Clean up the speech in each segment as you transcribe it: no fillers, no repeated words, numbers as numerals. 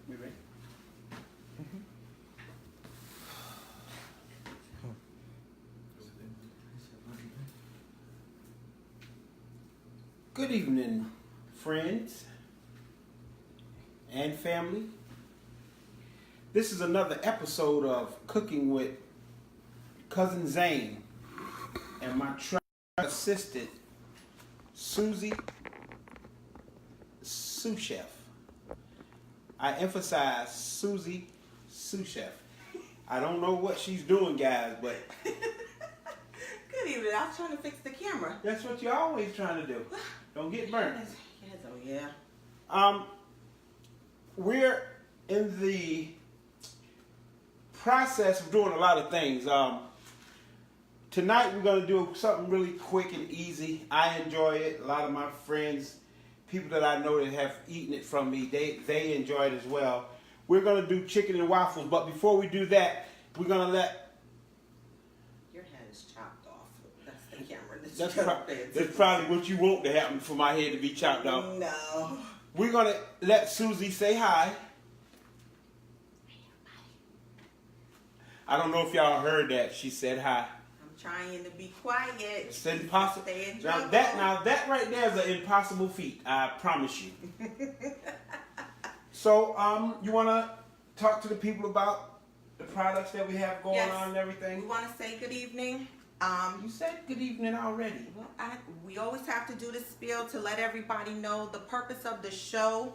You ready? Good evening, friends and family. This is another episode of Cooking with Cousin Zane and my assistant, Susie, sous chef. I emphasize Susie, sous chef. I don't know what she's doing, guys, but good evening. I was trying to fix the camera. that's what you're always trying to do. Don't get burnt. Yes, oh yeah. We're in the process of doing a lot of things. Tonight we're going to do something really quick and easy. I enjoy it. A lot of my friends, people that I know that have eaten it from me, they enjoy it as well. We're going to do chicken and waffles, but before we do that, we're going to let... Your head is chopped off. That's the camera. That's probably what you want to happen for my head to be chopped off. No. We're going to let Susie say hi. I don't know if y'all heard that. She said hi. I'm trying to be quiet. It's impossible. Stay in Now trouble. that right there is an impossible feat. I promise you. So, you want to talk to the people about the products that we have going on and everything? We want to say good evening. You said good evening already. Well, we always have to do this spiel to let everybody know the purpose of the show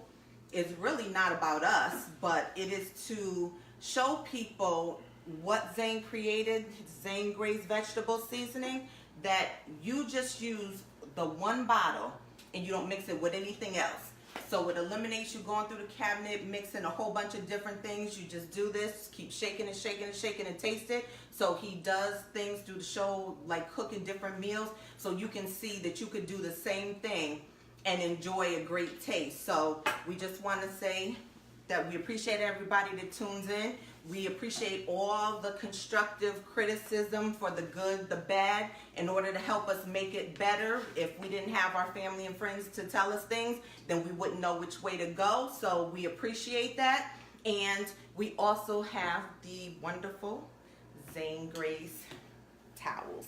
is really not about us, but it is to show people what Zane created, Zane Gray's vegetable seasoning, that you just use the one bottle and you don't mix it with anything else. So it eliminates you going through the cabinet, mixing a whole bunch of different things. You just do this, keep shaking and shaking and shaking and taste it. So he does things through the show, like cooking different meals, so you can see that you could do the same thing and enjoy a great taste. So we just want to say that we appreciate everybody that tunes in. We appreciate all the constructive criticism for the good, the bad, in order to help us make it better. If we didn't have our family and friends to tell us things, then we wouldn't know which way to go. So we appreciate that. And we also have the wonderful Zane Gray's towels.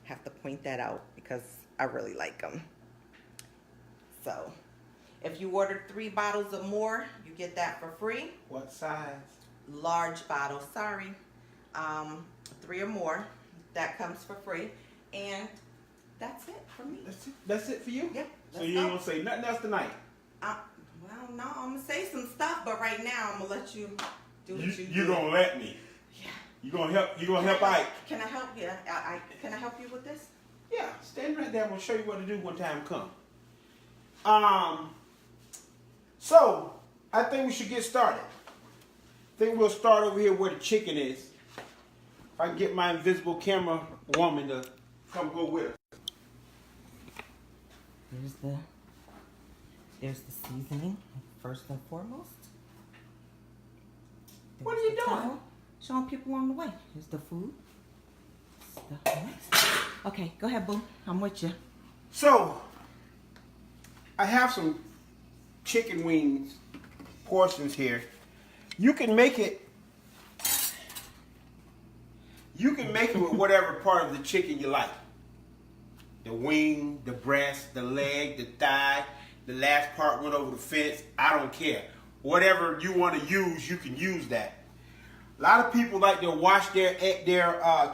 Have to point that out because I really like them. So if you order 3 bottles or more, you get that for free. What size? Large bottle, sorry. 3 or more, that comes for free. And that's it for me. That's it for you? Yep. So you ain't gonna say nothing else tonight? Well, no, I'm gonna say some stuff, but right now I'm gonna let you do what you do. You're gonna let me? Yeah. You gonna help Ike? Can I help you? Can I help you with this? Yeah, stand right there. I'm gonna show you what to do when time comes. So I think we should get started. I think we'll start over here where the chicken is. If I can get my invisible camera woman to come go with us. There's the seasoning, first and foremost. What are you doing? Towel, showing people on the way. Here's the food. Stuff next. Okay, go ahead, boo. I'm with you. So, I have some chicken wings portions here. You can make it with whatever part of the chicken you like. The wing, the breast, the leg, the thigh, the last part went over the fence. I don't care. Whatever you want to use, you can use that. A lot of people like to wash their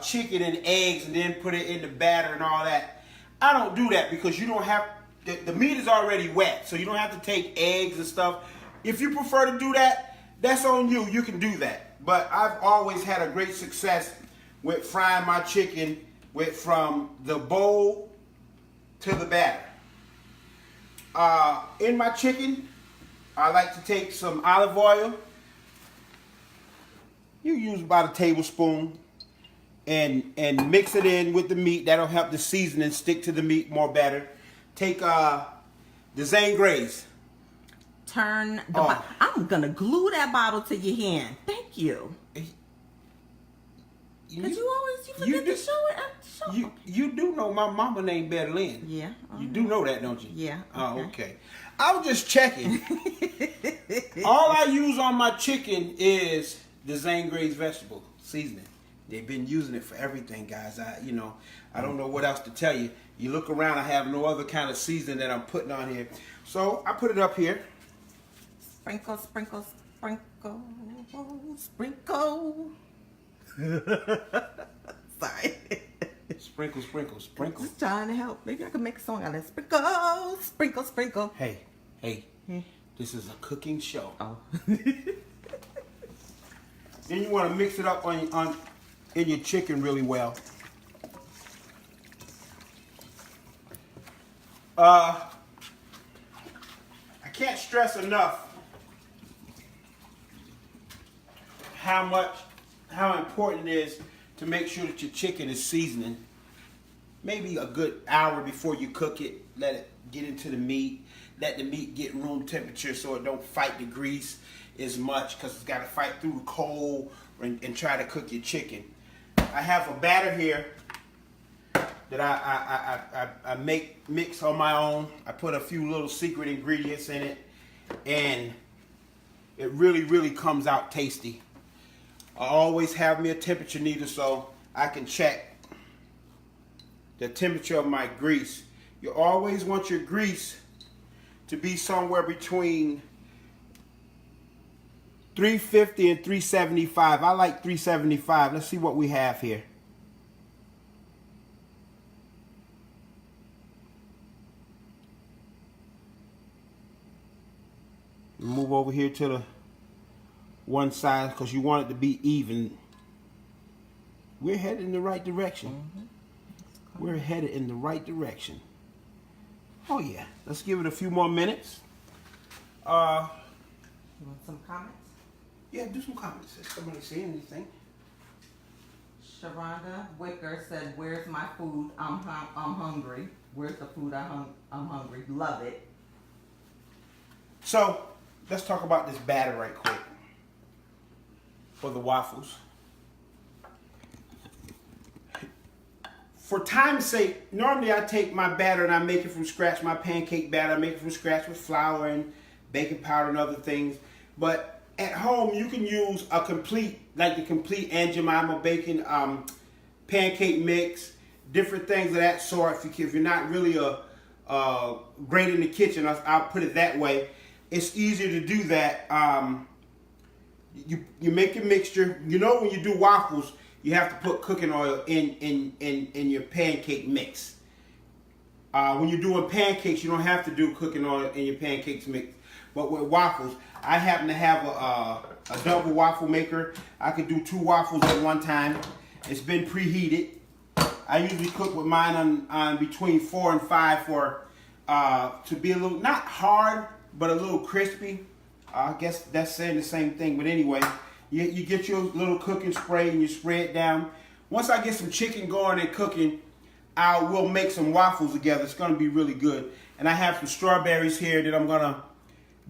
chicken in eggs and then put it in the batter and all that. I don't do that because you don't have, the meat is already wet, so you don't have to take eggs and stuff. If you prefer to do that, that's on you. You can do that. But I've always had a great success with frying my chicken from the bowl to the batter. In my chicken, I like to take some olive oil. You use about a tablespoon. and mix it in with the meat. That'll help the seasoning stick to the meat more better. Take the Zane Grace. Turn the I'm gonna glue that bottle to your hand. Thank you. Because you always forget to show it at the show. You do know my mama named Berlin. Yeah. You do know that, don't you? Yeah. Oh, okay. I was just checking. All I use on my chicken is the Zane Grace vegetable seasoning. They've been using it for everything, guys. I don't know what else to tell you. You look around, I have no other kind of seasoning that I'm putting on here. So I put it up here. Sprinkle, sprinkle, sprinkle, sprinkle. Sorry. Sprinkle, sprinkle, sprinkle. Just trying to help. Maybe I can make a song out of it. Sprinkle, sprinkle, sprinkle. Hey, this is a cooking show. Oh. Then you want to mix it up in your chicken really well. I can't stress enough how important it is to make sure that your chicken is seasoning. Maybe a good hour before you cook it, let it get into the meat. Let the meat get room temperature so it don't fight the grease as much, because it's got to fight through the coal and try to cook your chicken. I have a batter here that I mix on my own. I put a few little secret ingredients in it, and it really comes out tasty. I always have me a temperature needle so I can check the temperature of my grease. You always want your grease to be somewhere between 350 and 375. I like 375. Let's see what we have here. Move over here to the one side because you want it to be even. We're headed in the right direction. Mm-hmm. We're headed in the right direction. Oh yeah, let's give it a few more minutes. You want some comments? Yeah, do some comments. If somebody say anything. Sharonda Wicker said, "Where's my food? I'm hungry. Where's the food? I'm hungry. Love it." So let's talk about this batter right quick for the waffles. For time's sake, normally I take my batter and I make it from scratch. My pancake batter, I make it from scratch with flour and baking powder and other things. But at home, you can use a complete, like the complete Aunt Jemima baking pancake mix, different things of that sort. If you're not really great in the kitchen, I'll put it that way. It's easier to do that. You make your mixture. You know, when you do waffles, you have to put cooking oil in your pancake mix. When you're doing pancakes, you don't have to do cooking oil in your pancakes mix. But with waffles, I happen to have a double waffle maker. I could do 2 waffles at one time. It's been preheated. I usually cook with mine on between 4 and 5 for to be a little, not hard, but a little crispy. I guess that's saying the same thing, but anyway, you get your little cooking spray and you spray it down. Once I get some chicken going and cooking, we'll make some waffles together. It's gonna be really good. And I have some strawberries here that I'm gonna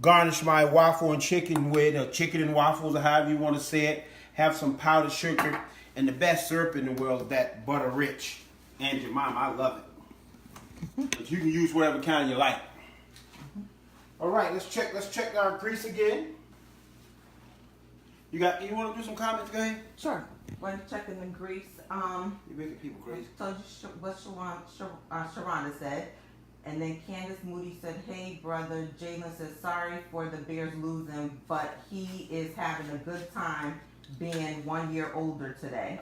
garnish my waffle and chicken with, or chicken and waffles, or however you want to say it. Have some powdered sugar, and the best syrup in the world is that butter rich Aunt Jemima. I love it. But you can use whatever kind you like. All right, let's check our grease again. You want to do some comments? Go ahead. Sure. When checking the grease, You're making people crazy. so what Sharonda said. And then Candace Moody said, "Hey, brother." Jalen said, "Sorry for the Bears losing, but he is having a good time being 1 year older today."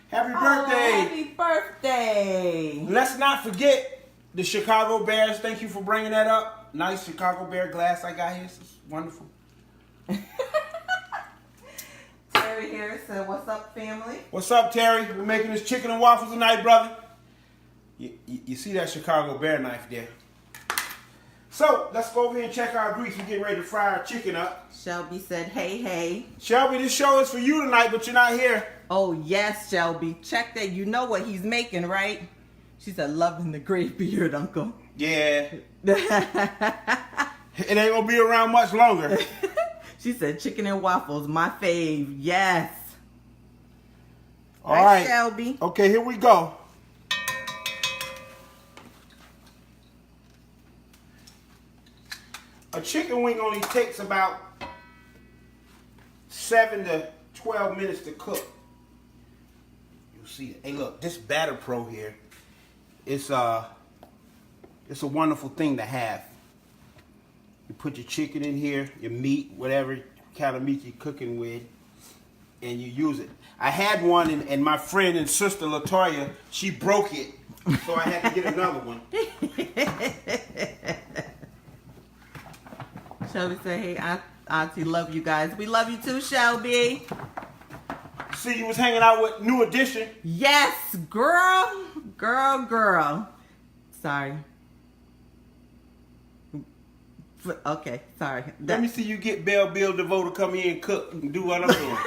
Happy birthday! Happy birthday! Let's not forget the Chicago Bears. Thank you for bringing that up. Nice Chicago Bear glass I got here. This is wonderful. Terry Harris said, "What's up, family?" What's up, Terry? We're making this chicken and waffles tonight, brother. You see that Chicago Bear knife there? So, let's go over here and check our grease. We're getting ready to fry our chicken up. Shelby said, "Hey, hey." Shelby, this show is for you tonight, but you're not here. Oh, yes, Shelby. Check that. You know what he's making, right? She said, loving the gray beard, Uncle. Yeah. It ain't gonna be around much longer. She said, chicken and waffles, my fave. Yes. All right, Shelby. Okay, here we go. A chicken wing only takes about 7 to 12 minutes to cook. You'll see it. Hey, look, this Batter Pro here, it's a wonderful thing to have. You put your chicken in here, your meat, whatever kind of meat you're cooking with, and you use it. I had one, and my friend and sister Latoya, she broke it, so I had to get another one. Shelby said, hey, Auntie, love you guys. We love you too, Shelby. See, you was hanging out with New Edition. Yes, girl. Girl. Sorry. Okay, sorry. Let me see you get Belle Bill DeVoe to come here and cook and do what I'm doing.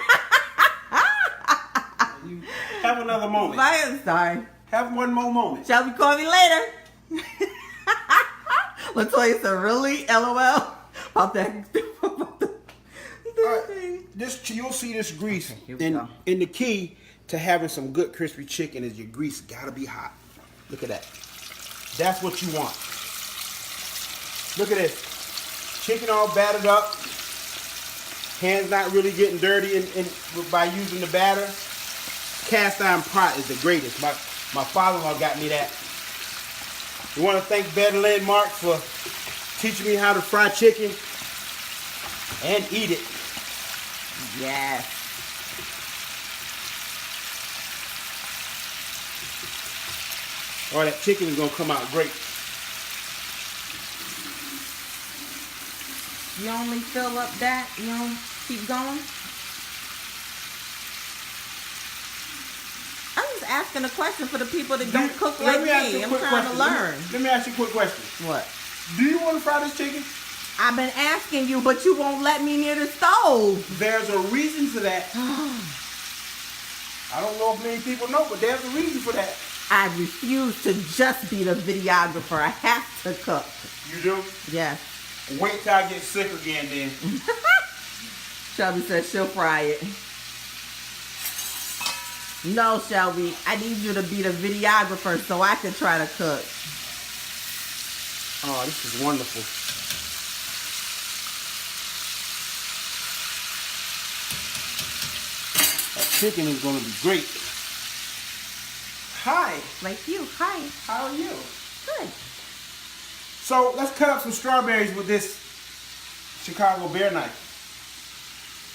You have another moment. I'm sorry. Have one more moment. Shelby, call me later. Latoya said, really? LOL. About that. This, you'll see this grease. Here we go. And the key to having some good crispy chicken is your grease gotta be hot. Look at that. That's what you want. Look at this. Chicken all battered up. Hands not really getting dirty by using the batter. Cast iron pot is the greatest. My father-in-law got me that. We want to thank Better Landmark for teaching me how to fry chicken and eat it. Yes. Oh, that chicken is gonna come out great. You only fill up that? You don't keep going? I'm just asking a question for the people that don't cook like me. I'm trying to learn. Let me ask you a quick question. What? Do you want to fry this chicken? I've been asking you, but you won't let me near the stove. There's a reason for that. I don't know if many people know, but there's a reason for that. I refuse to just be the videographer. I have to cook. You do? Yes. Wait till I get sick again then. Shelby says she'll fry it. No, Shelby, I need you to be the videographer so I can try to cook. Oh, this is wonderful. That chicken is going to be great. Hi. Like you. Hi. How are you? Good. So let's cut up some strawberries with this Chicago Bear knife.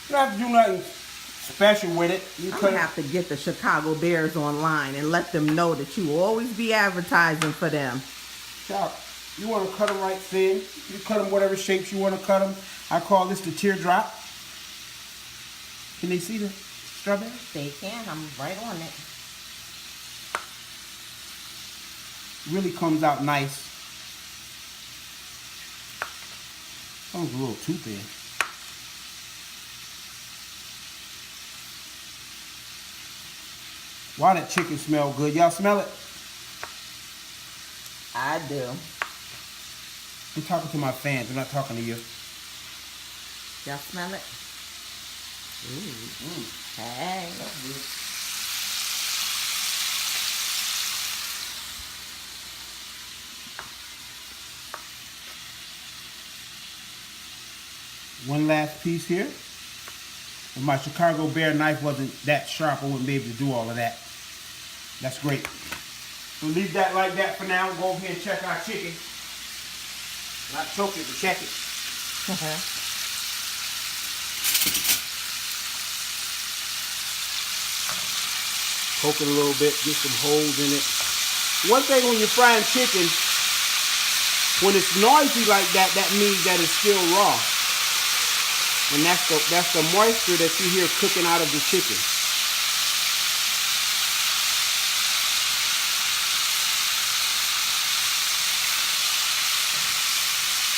You don't have to do nothing special with it. You I'm gonna have to get the Chicago Bears online and let them know that you will always be advertising for them. Chop. You want to cut them right thin. You cut them whatever shapes you want to cut them. I call this the teardrop. Can they see the strawberries? They can. I'm right on it. Really comes out nice. Comes a little too thin. Wow, that chicken smell good. Y'all smell it? I do. I'm talking to my fans. I'm not talking to you. Y'all smell it? Ooh. Hey. One last piece here. If my Chicago Bear knife wasn't that sharp, I wouldn't be able to do all of that. That's great. We'll leave that like that for now. We'll go over here and check our chicken. Not choke it, but check it. Poke it a little bit, get some holes in it. One thing when you're frying chicken, when it's noisy like that, that means that it's still raw. And that's the moisture that you hear cooking out of the chicken.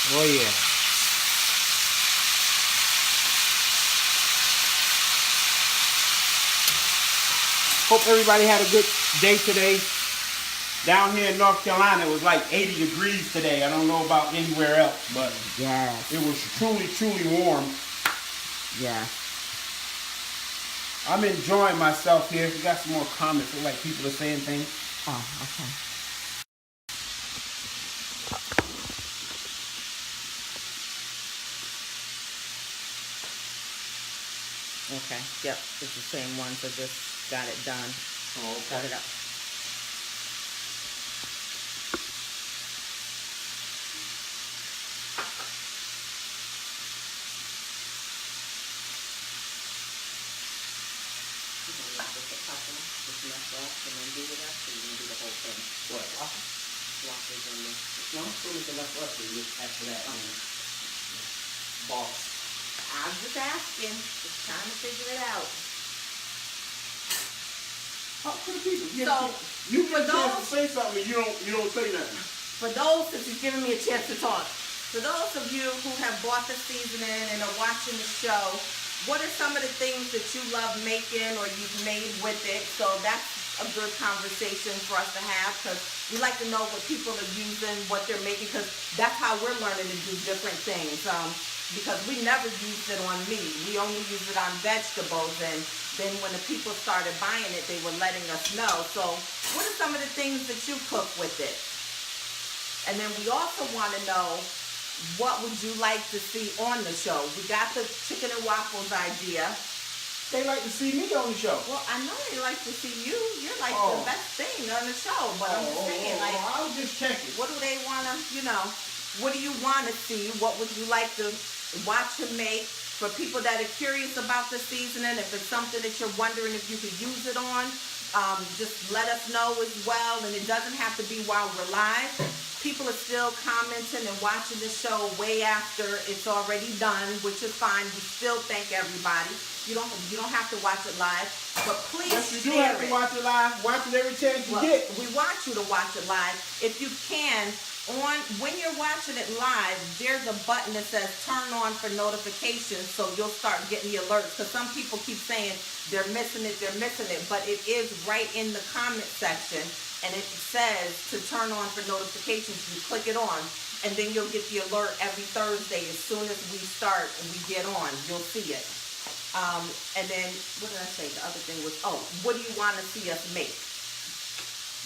Oh yeah. Hope everybody had a good day today. Down here in North Carolina, it was like 80 degrees today. I don't know about anywhere else, but Yes. it was truly, truly warm. Yeah. I'm enjoying myself here. We got some more comments. Look like people are saying things. Oh, okay. Okay. Yep. It's the same one. So just got it done. Oh, okay. Cut it up. What? Waffles in there. No, as soon as the left us, we just after that. Boss. I'm just asking. Just trying to figure it out. Talk to the people. So, you for get a chance to those- say something, and you don't say nothing. For those, since you've given me a chance to talk, for those of you who have bought the seasoning and are watching the show, what are some of the things that you love making or you've made with it? So that's a good conversation for us to have, because we like to know what people are using, what they're making, because that's how we're learning to do different things. Because we never used it on meat. We only use it on vegetables, and then when the people started buying it, they were letting us know. So what are some of the things that you cook with it? And then we also want to know, what would you like to see on the show? We got the chicken and waffles idea. They like to see me on the show. Well, I know they like to see you. You're like Oh. the best thing on the show. But I'm just saying, like, I was just checking. what do they want to, what do you want to see? What would you like to watch him make? For people that are curious about the seasoning, if it's something that you're wondering if you could use it on, just let us know as well. And it doesn't have to be while we're live. People are still commenting and watching the show way after it's already done, which is fine. We still thank everybody. You don't have to watch it live, but please Yes, you do share have to it. watch it live. Watch it every chance you Well, get. we want you to watch it live. If you can, when you're watching it live, there's a button that says turn on for notifications, so you'll start getting the alerts. Because some people keep saying they're missing it, but it is right in the comment section, and it says to turn on for notifications. You click it on, and then you'll get the alert every Thursday as soon as we start and we get on. You'll see it. And then, what did I say? The other thing was, what do you want to see us make?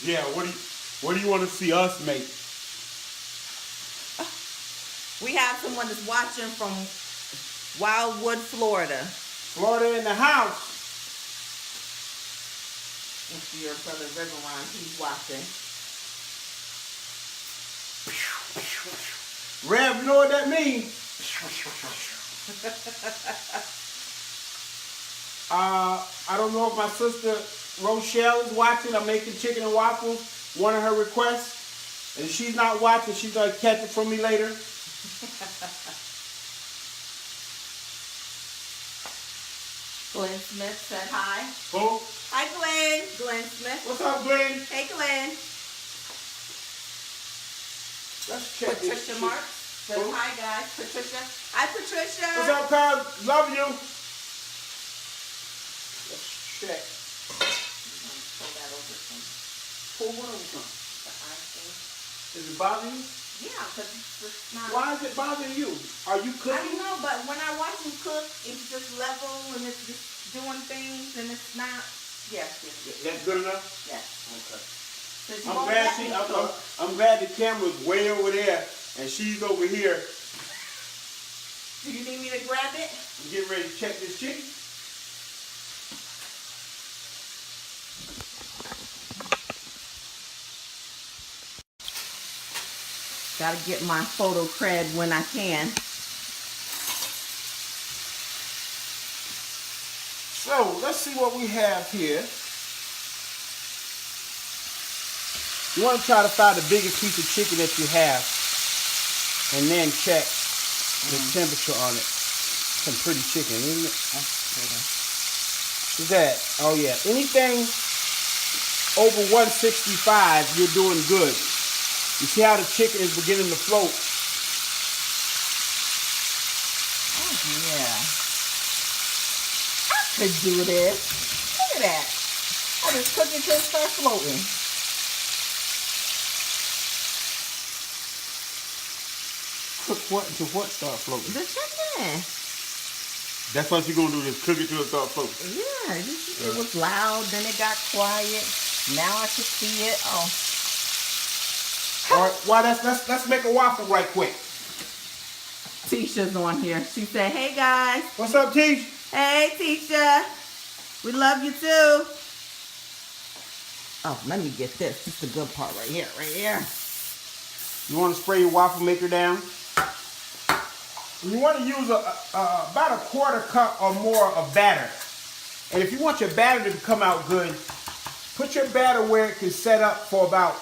Yeah, what do you want to see us make? We have someone that's watching from Wildwood, Florida. Florida in the house. It's your brother Riveron, he's watching. Rev, you know what that means? I don't know if my sister Rochelle is watching. I'm making chicken and waffles, one of her requests. And if she's not watching, she's going to catch it from me later. Glenn Smith said hi. Who? Hi, Glenn. Glenn Smith. What's up, Glenn? Hey, Glenn. Let's check this Patricia shit. Mark says Who? hi, guys. Patricia. Hi, Patricia. What's up, cuz? Love you. Let's check. Pull that over some. Pull what over from? The icing. Is it bothering you? Yeah, because it's not. Why is it bothering you? Are you I cooking? don't know, but when I watch him cook, it's just level and it's just doing things and it's not. Yes. That's good enough? Yes. Okay. Since you I'm won't glad let me cook. I'm glad the camera's way over there and she's over here. Do you need me to grab it? I'm getting ready to check this chicken. Gotta get my photo cred when I can. So let's see what we have here. You want to try to find the biggest piece of chicken that you have and then check the temperature on it. Some pretty chicken, isn't it? What's that? Oh yeah. Anything over 165, you're doing good. You see how the chicken is beginning to float? Oh yeah. I could do this. Look at that. I Just cook it till it starts floating. Cook what until what start floating? The chicken. That's what you're gonna do. Is cook it till it start floating. Yeah, it was loud. Then it got quiet. Now I can see it. Oh. All right. Well, let's make a waffle right quick. Tisha's on here. She said, "Hey guys." What's up, Tish? Hey Tisha. We love you too. Oh, let me get this. This is the good part right here. Right here. You want to spray your waffle maker down? You want to use about a quarter cup or more of batter. And if you want your batter to come out good, put your batter where it can set up for about,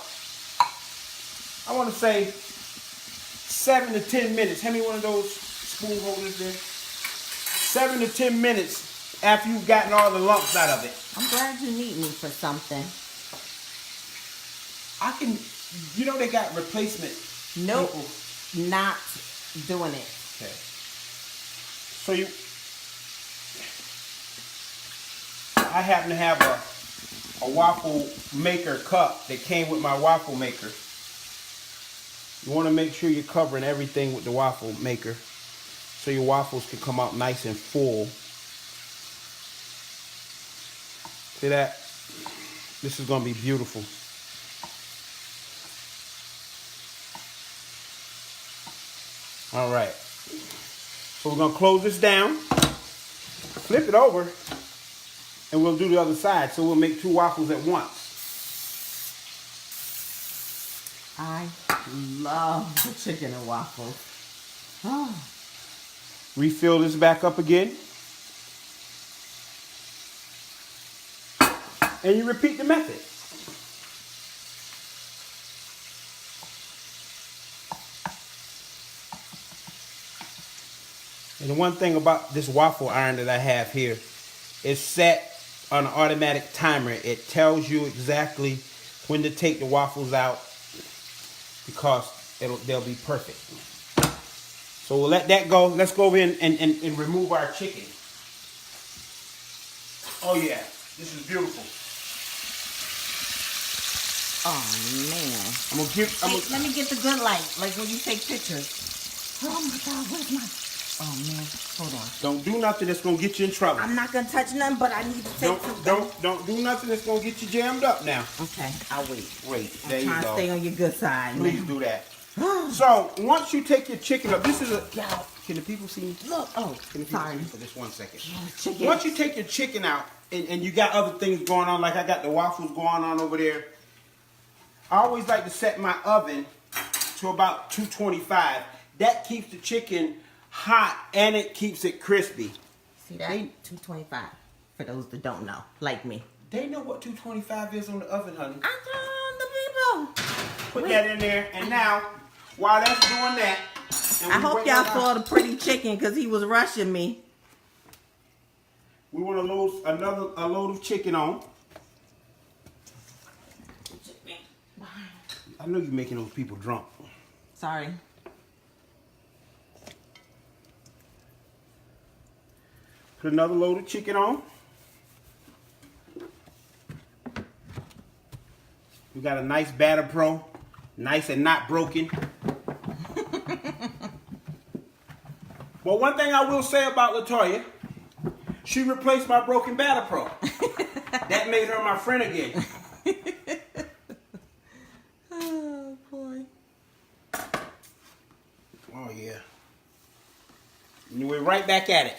I want to say, 7 to 10 minutes. Hand me one of those spoon holders there. 7 to 10 minutes after you've gotten all the lumps out of it. I'm glad you need me for something. I can, you know they got replacement. Nope, people. not doing it. Okay. So I happen to have a waffle maker cup that came with my waffle maker. You want to make sure you're covering everything with the waffle maker so your waffles can come out nice and full. See that? This is going to be beautiful. All right. So we're going to close this down, flip it over, and we'll do the other side. So we'll make 2 waffles at once. I love the chicken and waffles. Oh. Refill this back up again. And you repeat the method. And the one thing about this waffle iron that I have here is set on an automatic timer. It tells you exactly when to take the waffles out because they'll be perfect. So we'll let that go. Let's go over and remove our chicken. Oh yeah, this is beautiful. Oh man. Let me get the good light, like when you take pictures. Oh my God, where's my... Oh man, hold on. Don't do nothing that's gonna get you in trouble. I'm not gonna touch nothing, but I need to take something. Don't do nothing that's gonna get you jammed up now. Okay, I'll wait. Wait, there I'm you trying go. to stay on your good side. Please do that. So once you take your chicken up, this is a. Can the people see me? Look, oh, Can the people sorry. see me for this 1 second? Chicken. Once you take your chicken out and you got other things going on, like I got the waffles going on over there, I always like to set my oven to about 225. That keeps the chicken hot and it keeps it crispy. See that? 225. For those that don't know, like me. They know what 225 is on the oven, honey. I'm telling the people. Put that in there, and now while that's doing that, and I hope y'all saw the pretty chicken because he was rushing me. We want to load a load of chicken on. I know you're making those people drunk. Sorry. Put another load of chicken on. We got a nice batter pro, nice and not broken. But one thing I will say about LaToya, she replaced my broken batter pro. That made her my friend again. Oh boy. Oh yeah. And we're right back at it.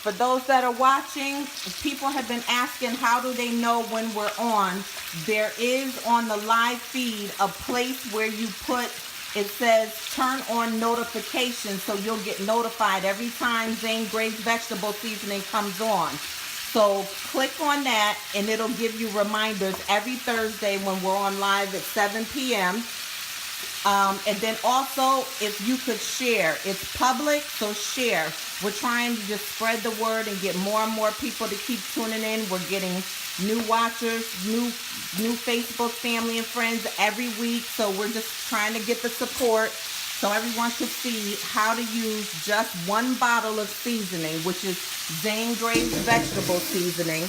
For those that are watching, people have been asking how do they know when we're on. There is on the live feed a place where you put, it says turn on notifications so you'll get notified every time Zane Gray's vegetable seasoning comes on. So click on that and it'll give you reminders every Thursday when we're on live at 7 p.m. And then also, if you could share, it's public, so share. We're trying to just spread the word and get more and more people to keep tuning in. We're getting new watchers, new Facebook family and friends every week. So we're just trying to get the support so everyone can see how to use just one bottle of seasoning, which is Zane Gray's vegetable seasoning,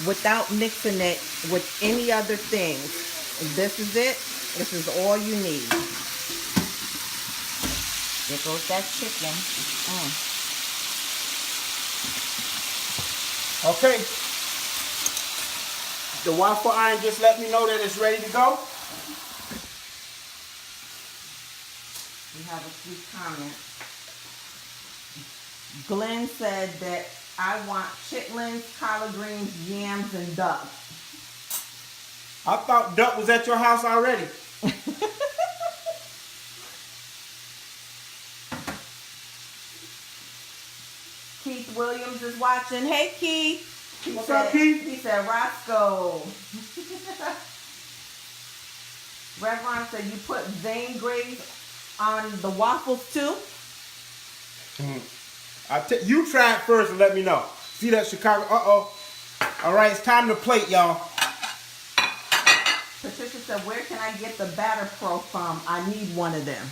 without mixing it with any other things. This is it. This is all you need. There goes that chicken. Okay. The waffle iron just let me know that it's ready to go. We have a few comments. Glenn said that I want chitlins, collard greens, yams, and duck. I thought duck was at your house already. Keith Williams is watching. Hey, Keith. What's up, Keith? He said, Roscoe. Reverend said, you put Zane Gray's on the waffles too? You try it first and let me know. See that Chicago? Uh-oh. All right, it's time to plate, y'all. Patricia said, where can I get the Batter Pro from? I need one of them.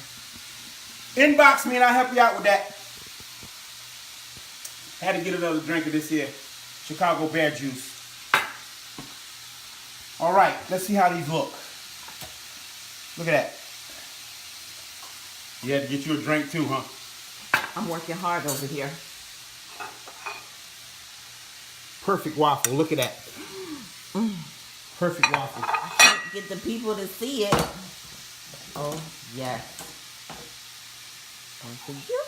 Inbox me and I'll help you out with that. I had to get another drink of this here Chicago Bear Juice. All right, let's see how these look. Look at that. You had to get you a drink too, huh? I'm working hard over here. Perfect waffle. Look at that. Perfect waffle. I can't get the people to see it. Oh, yes. One for you.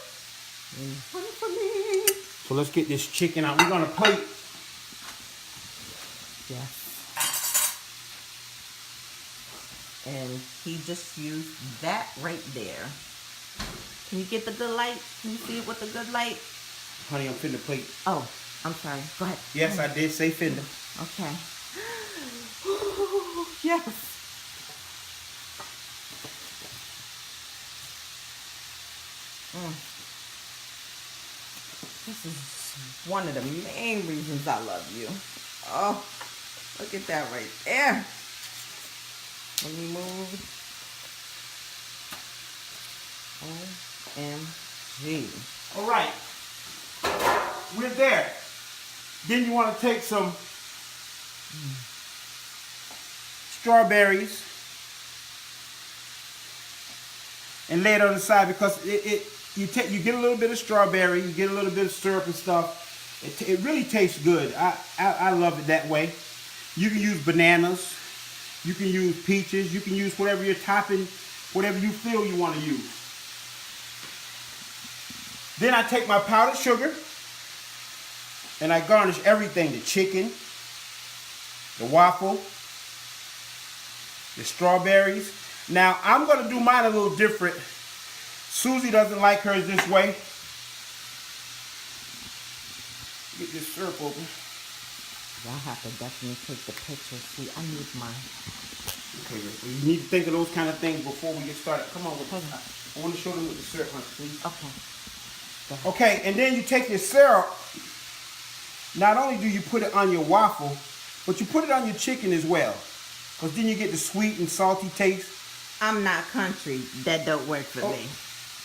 And one for me. So let's get this chicken out. We're going to plate. Yes. And he just used that right there. Can you get the good light? Can you see it with the good light? Honey, I'm finna plate. Oh, I'm sorry. Go ahead. Yes, I did say finna. Okay. Yes. This is one of the main reasons I love you. Oh, look at that right there. Let me move. OMG. All right. We're there. Then you want to take some strawberries and lay it on the side because you get a little bit of strawberry, you get a little bit of syrup and stuff. It really tastes good. I love it that way. You can use bananas, you can use peaches, you can use whatever you're topping, whatever you feel you want to use. Then I take my powdered sugar and I garnish everything, the chicken, the waffle, the strawberries. Now I'm going to do mine a little different. Susie doesn't like hers this way. Get this syrup open. Y'all have to definitely take the picture. See, I need mine. Okay, you need to think of those kind of things before we get started. Come on, I want to show them with the syrup, honey, please. Okay. Okay, and then you take your syrup. Not only do you put it on your waffle, but you put it on your chicken as well. Because then you get the sweet and salty taste. I'm not country. That don't work for me.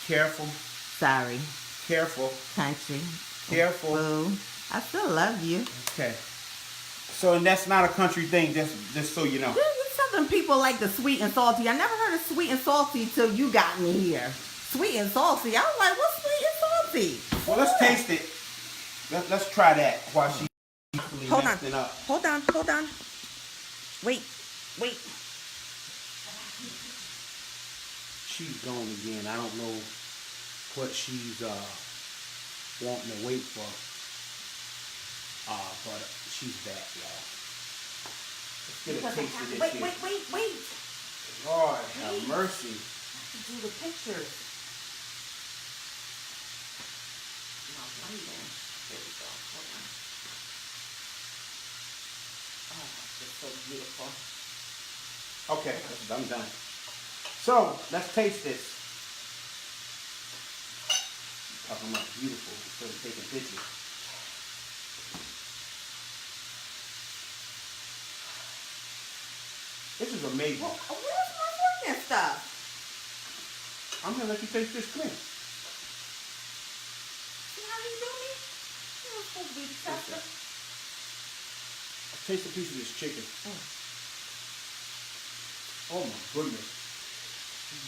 Careful. Sorry. Careful. Country. Careful. Boo. I still love you. Okay. So, and that's not a country thing, just so you know. Southern people like the sweet and salty. I never heard of sweet and salty till you got me here. Sweet and salty. I was like, what's sweet and salty? Well, let's taste it. Let's try that while she's Hold on. mixing up. Hold on. Wait. She's gone again. I don't know what she's wanting to wait for. But she's back, y'all. Let's get a taste of this here. Wait. Lord have mercy. I have to do the pictures. No, wait. There we go. Hold on. Oh, that's just so beautiful. Okay, I'm done. So So, let's taste this. Talking about beautiful instead of taking pictures. This is amazing. Well, where's my fork and stuff? I'm gonna let you taste this clean. See how you do me? You're supposed to be the tester. Taste a piece of this chicken. Oh my goodness.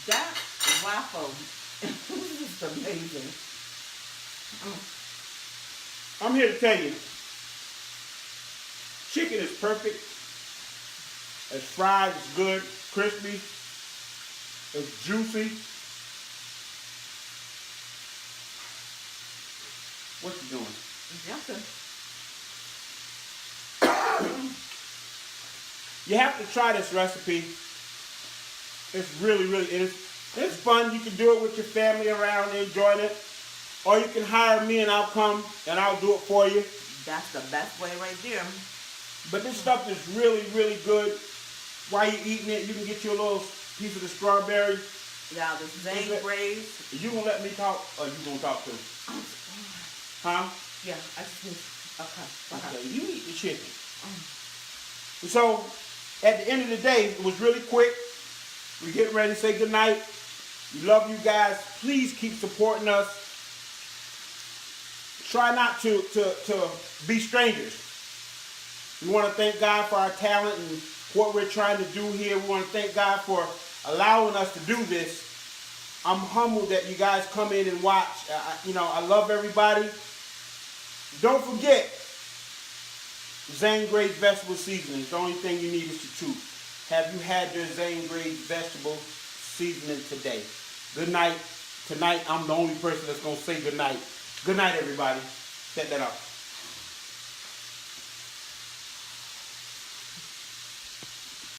That waffle is just amazing. I'm here to tell you, chicken is perfect. It's fried, it's good, crispy, it's juicy. What you doing? Jumping. You have to try this recipe. It's really, it's fun. You can do it with your family around enjoying it. Or you can hire me and I'll come and I'll do it for you. That's the best way right there. But this stuff is really, really good. While you're eating it, you can get you a little piece of the strawberry. Yeah, the Zane braids. You gonna let me talk or you gonna talk too? Huh? Yeah, I just need, Okay, you eat the chicken. So, at the end of the day, it was really quick. We're getting ready to say goodnight. We love you guys. Please keep supporting us. Try not to be strangers. We want to thank God for our talent and what we're trying to do here. We want to thank God for allowing us to do this. I'm humbled that you guys come in and watch. I love everybody. Don't forget, Zane Grace vegetable seasoning. The only thing you need is the truth. Have you had your Zane Grace vegetable seasoning today? Good night. Tonight, I'm the only person that's going to say good night. Good night, everybody. Set that up.